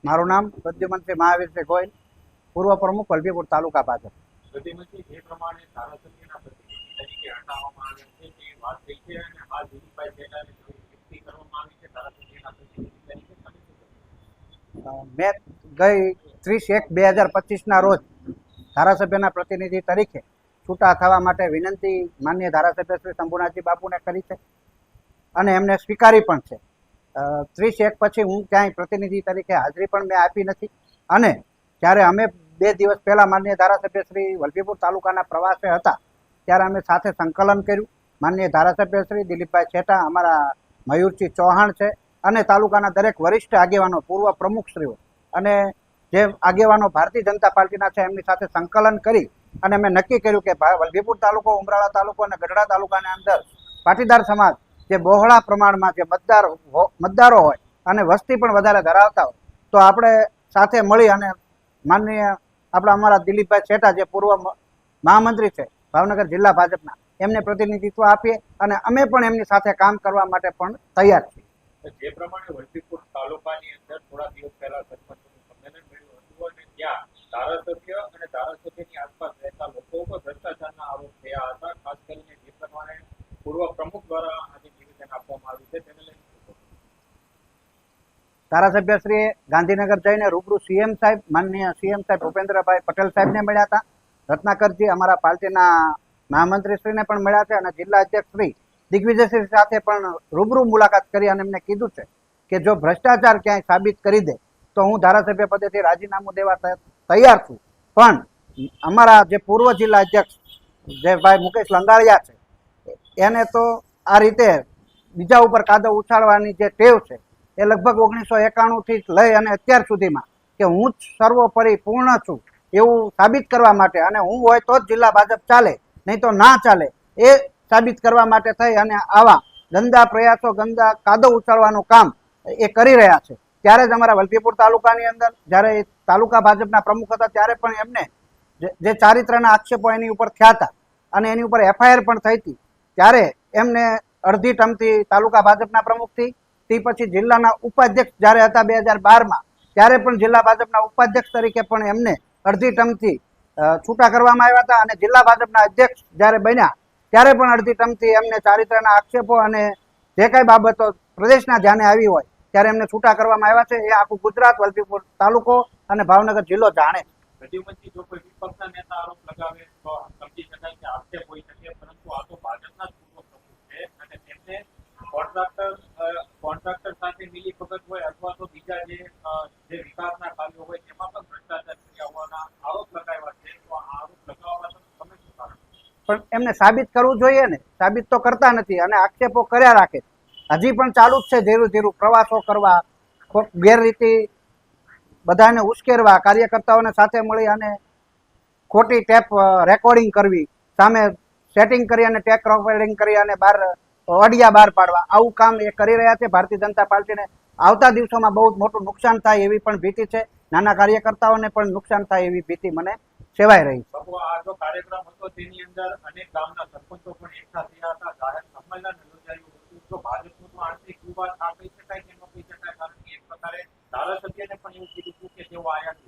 મારું નામ પ્રદ્યુમનસિંહ મહાવીરસિંહ ગોયલ, પૂર્વ પ્રમુખ વલભીપુર તાલુકા ભાજપ. પ્રદ્યુમનસિંહ, જે પ્રમાણે ધારાસભ્યના પ્રતિનિધિ તરીકે હટાવવામાં આવ્યા છે તે વાત થઈ છે અને હાલ દિલીપભાઈ છેટાને નિયુક્તિ કરવામાં આવી છે ધારાસભ્યના પ્રતિનિધિ તરીકે. તમે શું કહેશો? મેં ગઈ 30/1/2025ના રોજ ધારાસભ્યના પ્રતિનિધિ તરીકે છૂટા થવા માટે વિનંતી માનનીય ધારાસભ્ય શ્રી શંભુનાથજી બાપુને કરી છે અને એમને સ્વીકારી પણ છે. 30/1 પછી હું ક્યાંય પ્રતિનિધિ તરીકે હાજરી પણ મેં આપી નથી. અને જ્યારે અમે 2 દિવસ પહેલા માનનીય ધારાસભ્ય શ્રી વલભીપુર તાલુકાના પ્રવાસે હતા ત્યારે અમે સાથે સંકલન કર્યું. માનનીય ધારાસભ્ય શ્રી દિલીપભાઈ છેટા, અમારા મયુરસિંહ ચૌહાણ છે અને તાલુકાના દરેક વરિષ્ઠ આગેવાનો, પૂર્વ પ્રમુખશ્રીઓ અને જે આગેવાનો ભારતીય જનતા પાર્ટીના છે એમની સાથે સંકલન કરી અને અમે નક્કી કર્યું કે વલભીપુર તાલુકો, ઉમરાળા તાલુકો અને ગઢડા તાલુકાની અંદર પાટીદાર સમાજ જે બહોળા પ્રમાણમાં જે મતદારો હોય અને વસ્તી પણ વધારે ધરાવતા હોય તો આપણે સાથે મળી અને માનનીય અમારા દિલીપભાઈ છેટા જે પૂર્વ મહામંત્રી છે ભાવનગર જિલ્લા ભાજપના, એમને પ્રતિનિધિત્વ આપીએ અને અમે પણ એમની સાથે કામ કરવા માટે પણ તૈયાર છીએ. જે પ્રમાણે વલભીપુર તાલુકાની અંદર થોડા દિવસ પહેલા સરપંચનું સંમેલન મળ્યું હતું અને ત્યાં ધારાસભ્ય અને ધારાસભ્યની આસપાસ રહેતા લોકો ઉપર ભ્રષ્ટાચારના આરોપ થયા હતા. ખાસ કરીને જે પ્રમાણે પૂર્વ પ્રમુખ દ્વારા આજે નિવેદન આપવામાં આવ્યું છે તેને લઈને ધારાસભ્યશ્રીએ ગાંધીનગર જઈને રૂબરૂ સીએમ સાહેબ, માનનીય સીએમ સાહેબ ભૂપેન્દ્રભાઈ પટેલ સાહેબને મળ્યા હતા. રત્નાકરજી અમારા પાર્ટીના મહામંત્રીશ્રીને પણ મળ્યા છે અને જિલ્લા અધ્યક્ષ શ્રી દિગ્વિજયસિંહ સાથે પણ રૂબરૂ મુલાકાત કરી અને એમને કીધું છે કે જો ભ્રષ્ટાચાર ક્યાંય સાબિત કરી દે તો હું ધારાસભ્ય પદેથી રાજીનામું દેવા તૈયાર છું. પણ અમારા જે પૂર્વ જિલ્લા અધ્યક્ષ જે ભાઈ મુકેશ લંગાળિયા છે એને તો આ રીતે બીજા ઉપર કાદવ ઉછાળવાની જે ટેવ છે એ લગભગ 1991થી લઈ અને અત્યાર સુધીમાં કે હું જ સર્વોપરી પૂર્ણ છું એવું સાબિત કરવા માટે, અને હું હોય તો જ જિલ્લા ભાજપ ચાલે, નહીં તો ના ચાલે, એ સાબિત કરવા માટે થઈ અને આવા ગંદા પ્રયાસો, ગંદા કાદવ ઉછાળવાનું કામ એ કરી રહ્યા છે. ત્યારે જ અમારા વલભીપુર તાલુકાની અંદર જ્યારે તાલુકા ભાજપના પ્રમુખ હતા ત્યારે પણ એમને જે ચારિત્રના આક્ષેપો એની ઉપર થયા હતા અને એની ઉપર એફઆઈઆર પણ થઈ હતી, ત્યારે એમને અડધી ટર્મથી તાલુકા ભાજપના પ્રમુખથી, તે પછી જિલ્લાના ઉપાધ્યક્ષ જ્યારે હતા 2012માં ત્યારે પણ જિલ્લા ભાજપના ઉપાધ્યક્ષ તરીકે પણ એમને અડધી ટર્મથી છૂટા કરવામાં આવ્યા હતા અને જિલ્લા ભાજપના અધ્યક્ષ જ્યારે બન્યા ત્યારે પણ અડધી ટર્મથી એમને ચારિત્રના આક્ષેપો અને જે કાંઈ બાબતો પ્રદેશના ધ્યાને આવી હોય ત્યારે એમને છૂટા કરવામાં આવ્યા છે. એ આખું ગુજરાત, વલભીપુર તાલુકો અને ભાવનગર જિલ્લો જાણે. પ્રદ્યુમનસિંહ, જો કોઈ વિપક્ષના નેતા આરોપ લગાવે તો સમજી શકાય કે આક્ષેપ હોઈ શકે, પરંતુ આ તો ભાજપના જ પૂર્વ પ્રમુખ છે અને તેમને કોન્ટ્રાક્ટર સાથે મિલીભગત હોય અથવા તો બીજા જે વિકાસના કાર્યો હોય તેમાં પણ ભ્રષ્ટાચાર કર્યા હોવાના આરોપ લગાવ્યા છે. તો આ આરોપ લગાવવા તમે શું કારણ? પણ એમને સાબિત કરવું જોઈએ ને, સાબિત તો કરતા નથી અને આક્ષેપો કર્યા રાખે. હજી પણ ચાલુ જ છે ધીરું ધીરું પ્રવાસો કરવા, ગેરરીતિ બધાને ઉશ્કેરવા, કાર્યકર્તાઓને સાથે મળી અને ખોટી ટેપ રેકોર્ડિંગ કરવી, સામે સેટિંગ કરી અને ટેપ રેકોર્ડિંગ કરી અને ઓડિયા બહાર પાડવા, આવું કામ એ કરી રહ્યા છે. ભારતીય જનતા પાર્ટીને આવતા દિવસોમાં બહુ મોટું નુકસાન થાય એવી પણ ભીતિ છે. નાના કાર્યકર્તાઓને પણ નુકસાન થાય એવી ભીતિ મને સેવાઈ રહી છે. આ જો કાર્યક્રમ હતો તેની અંદર અનેક ગામના સરપંચો પણ એકઠા થયા હતા, જાહેર સંમેલન યોજાયું હતું. તો ભાજપનું તો આંતરિક વિવાદ આ કહી શકાય કે ન કહી શકાય, કારણ કે એક પ્રકારે ધારાસભ્યને પણ એવું કીધું હતું કે તેઓ આયા છે.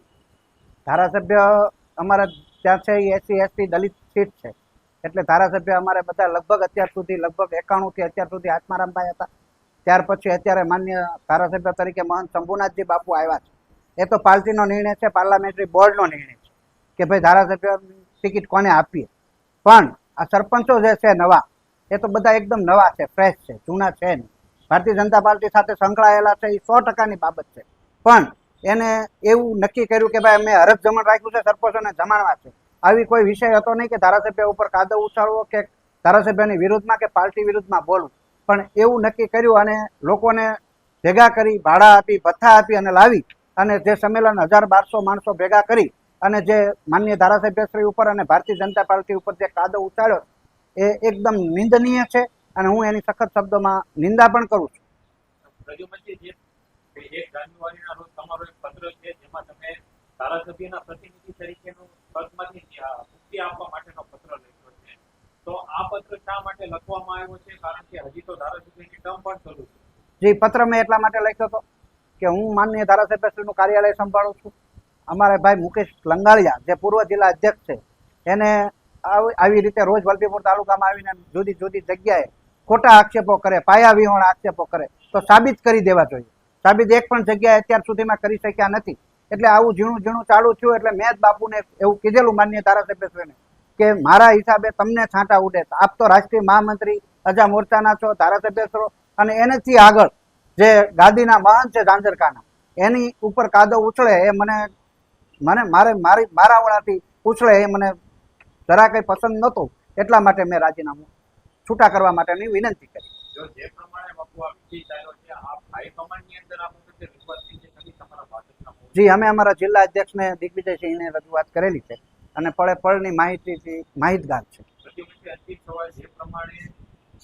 ધારાસભ્ય અમારા ત્યાં છે એ SC ST દલિત સીટ છે એટલે ધારાસભ્ય અમારે બધા લગભગ અત્યાર સુધી લગભગ 91થી અત્યાર સુધી આત્મારામભાઈ હતા. ત્યાર પછી અત્યારે માન્ય ધારાસભ્ય તરીકે મહંત શંભુનાથજી બાપુ આવ્યા છે. એ તો પાર્ટીનો નિર્ણય છે, પાર્લામેન્ટરી બોર્ડનો નિર્ણય છે કે ભાઈ ધારાસભ્ય ટિકિટ કોને આપીએ. પણ આ સરપંચો જે છે નવા, એ તો બધા એકદમ નવા છે, ફ્રેશ છે, જૂના છે નહીં. ભારતીય જનતા પાર્ટી સાથે સંકળાયેલા છે એ 100%ની બાબત છે. પણ એને એવું નક્કી કર્યું કે ભાઈ અમે હરખ જમણ રાખ્યું છે, સરપંચોને જમાડવા છે. આવી કોઈ વિષય હતો નહીં કે ધારાસભ્ય ઉપર કાદવ ઉછાળવો કે ધારાસભ્યની વિરુદ્ધમાં કે પાર્ટી વિરુદ્ધમાં બોલવું. પણ એવું નક્કી કર્યું અને લોકોને ભેગા કરી, ભાડા આપી, ભથ્થા આપી અને લાવી અને જે સંમેલન 1000-1200 માણસો ભેગા કરી અને જે માનનીય ધારાસભ્યશ્રી ઉપર અને ભારતીય જનતા પાર્ટી ઉપર જે કાદવ ઉછાળ્યો એ એકદમ નિંદનીય છે અને હું એની સખત શબ્દોમાં નિંદા પણ કરું છું. પ્રદ્યુમનસિંહ, 1 જાન્યુઆરીના રોજ તમારો એક પત્ર છે જેમાં તમે ધારાસભ્યના પ્રતિનિધિ તરીકેનું પદમાંથી મુક્તિ આપવા માટેનો પત્ર લખ્યો છે. તો આ પત્ર શા માટે લખવામાં આવ્યો છે? કારણ કે હજી તો ધારાસભ્યની ટર્મ પણ શરૂ છે. જે પત્ર મેં એટલા માટે લખ્યો હતો કે હું માનનીય ધારાસભ્યશ્રીનું કાર્યાલય સંભાળું છું. અમારા ભાઈ મુકેશ લંગાળિયા જે પૂર્વ જિલ્લા અધ્યક્ષ છે એને આવી રીતે રોજ વલભીપુર તાલુકામાં આવીને જુદી જુદી જગ્યાએ ખોટા આક્ષેપો કરે, પાયા વિહોણા આક્ષેપો કરે તો સાબિત કરી દેવા જોઈએ. સાબિત એક પણ જગ્યાએ અત્યાર સુધીમાં કરી શક્યા નથી. એટલે આવું ઝીણું ઝીણું ચાલુ થયું એટલે મેં જ બાપુને એવું કીધેલું માનનીય ધારાસભ્યશ્રીને કે મારા હિસાબે તમને છાંટા ઉડે. આપ તો રાષ્ટ્રીય મહામંત્રી અજા મોરચાના છો, ધારાસભ્ય છો, અને એનાથી આગળ જે ગાદીના મહંત છે ઝાંઝરકાના એની ઉપર કાદવ ઉછળે એ મારા વડાથી ઉછળે એ મને જરા કંઈ પસંદ નહોતું. એટલા માટે મેં રાજીનામું છૂટા કરવા માટેની વિનંતી કરી. જો જે પ્રમાણે બાપુ આ વિષય ચાલ્યો છે, આપ હાઈકમાન્ડની અંદર આ વખતે રજૂઆત થઈ છે ખરી તમારા ભાજપના? જી, અમે અમારા જિલ્લા અધ્યક્ષને દિગ્વિજયસિંહને રજૂઆત કરેલી છે અને પળે પળની માહિતીથી માહિતગાર છે. પ્રતિનિધિ અંતિમ સવાલ જે પ્રમાણે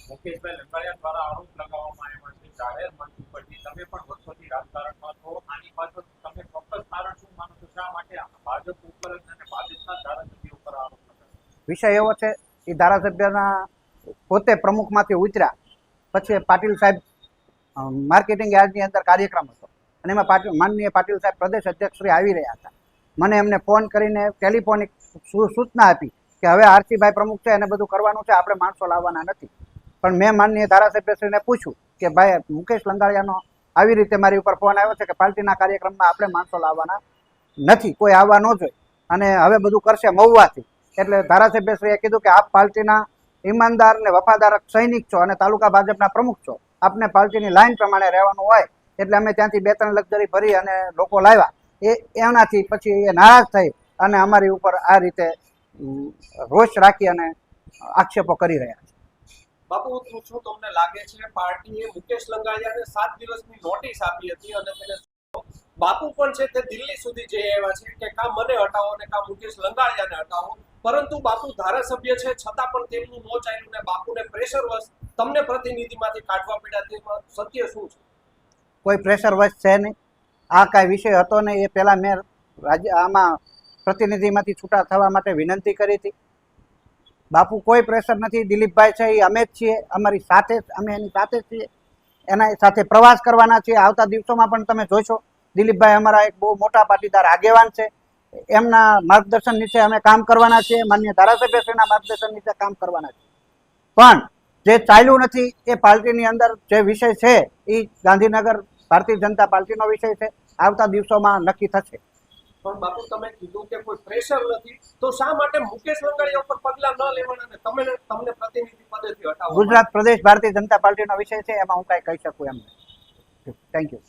મુકેશભાઈ લંબાડિયા દ્વારા આરોપ લગાવવામાં આવ્યા છે જાહેર મંચ ઉપરથી, તમે પણ વર્ષોથી રાજકારણમાં છો, આની પાછળ તમે ચોક્કસ કારણ શું માનો છો? શા માટે ભાજપ ઉપર અને ભાજપના ધારાસભ્યો ઉપર આરોપ લગાવ્યો? વિષય એવો છે એ ધારાસભ્યના પોતે પ્રમુખમાંથી ઉતર્યા પછી પાટીલ સાહેબ માર્કેટિંગ યાર્ડની અંદર કાર્યક્રમ હતો અને એમાં માનનીય પાટીલ સાહેબ પ્રદેશ અધ્યક્ષશ્રી આવી રહ્યા હતા. મને એમને ફોન કરીને ટેલિફોનિક સૂચના આપી કે હવે આરસીભાઈ પ્રમુખ છે એને બધું કરવાનું છે, આપણે માણસો લાવવાના નથી. પણ મેં માનનીય ધારાસભ્યશ્રીને પૂછ્યું કે ભાઈ મુકેશ લંગાળિયાનો આવી રીતે મારી ઉપર ફોન આવ્યો છે કે પાર્ટીના કાર્યક્રમમાં આપણે માણસો લાવવાના નથી, કોઈ આવવા ન જોઈએ અને હવે બધું કરશે મહુવાથી. એટલે ધારાસભ્યશ્રીએ કીધું કે આપ પાર્ટીના ઈમાનદાર ને વફાદાર સૈનિક છો અને તાલુકા ભાજપના પ્રમુખ છો, આપને પાર્ટીની લાઈન પ્રમાણે રહેવાનું હોય એટલે અમે ત્યાંથી 2-3 લક્ઝરી ભરી અને લોકો લાવ્યા. એનાથી પછી એ નારાજ થઈ અને અમારી ઉપર આ રીતે રોષ રાખી અને આક્ષેપો કરી રહ્યા છે. બાપુ, શું તમને લાગે છે પાર્ટીએ મુકેશ લંગાળિયાને 7 દિવસની નોટિસ આપી હતી અને તેને બાપુ પણ છે તે દિલ્હી સુધી જઈ આવ્યા છે કે કા મને હટાવો ને કા મુકેશ લંગાળિયાને હટાવો, પરંતુ બાપુ ધારાસભ્ય છે છતાં પણ તેમનું નો ચાલ્યું ને બાપુને પ્રેશર વશ તમને પ્રતિનિધિમાંથી કાઢવા પડ્યા, તેમાં સત્ય શું છે? કોઈ પ્રેશર વશ છે નહીં. આ કાંઈ વિષય હતો નહીં. એ પહેલાં મેં આમાં પ્રતિનિધિમાંથી છૂટા થવા માટે વિનંતી કરી હતી. બાપુ કોઈ પ્રેશર નથી. દિલીપભાઈ છે એ અમે જ છીએ, અમારી સાથે અમે એની સાથે જ છીએ, એના સાથે પ્રવાસ કરવાના છીએ. આવતા દિવસોમાં પણ તમે જોશો દિલીપભાઈ અમારા એક બહુ મોટા પાટીદાર આગેવાન છે, એમના માર્ગદર્શન નીચે અમે કામ કરવાના છીએ, માનનીય ધારાસભ્યશ્રીના માર્ગદર્શન નીચે કામ કરવાના છીએ. પણ જે ચાલ્યું નથી એ પાર્ટીની અંદર જે વિષય છે એ ગાંધીનગર ભારતીય જનતા પાર્ટીનો વિષય છે. આવતા દિવસોમાં નક્કી થશે. પણ બાપુ, તમે કીધું કે કોઈ પ્રેશર નથી, તો શા માટે મુકેશ લંગાળિયા ઉપર પગલા ન લેવાના અને તમને પ્રતિનિધિ પદેથી હટાવવા? ગુજરાત પ્રદેશ ભારતીય જનતા પાર્ટીનો વિષય છે, એમાં હું કાંઈ કહી શકું એમ નથી. Thank you.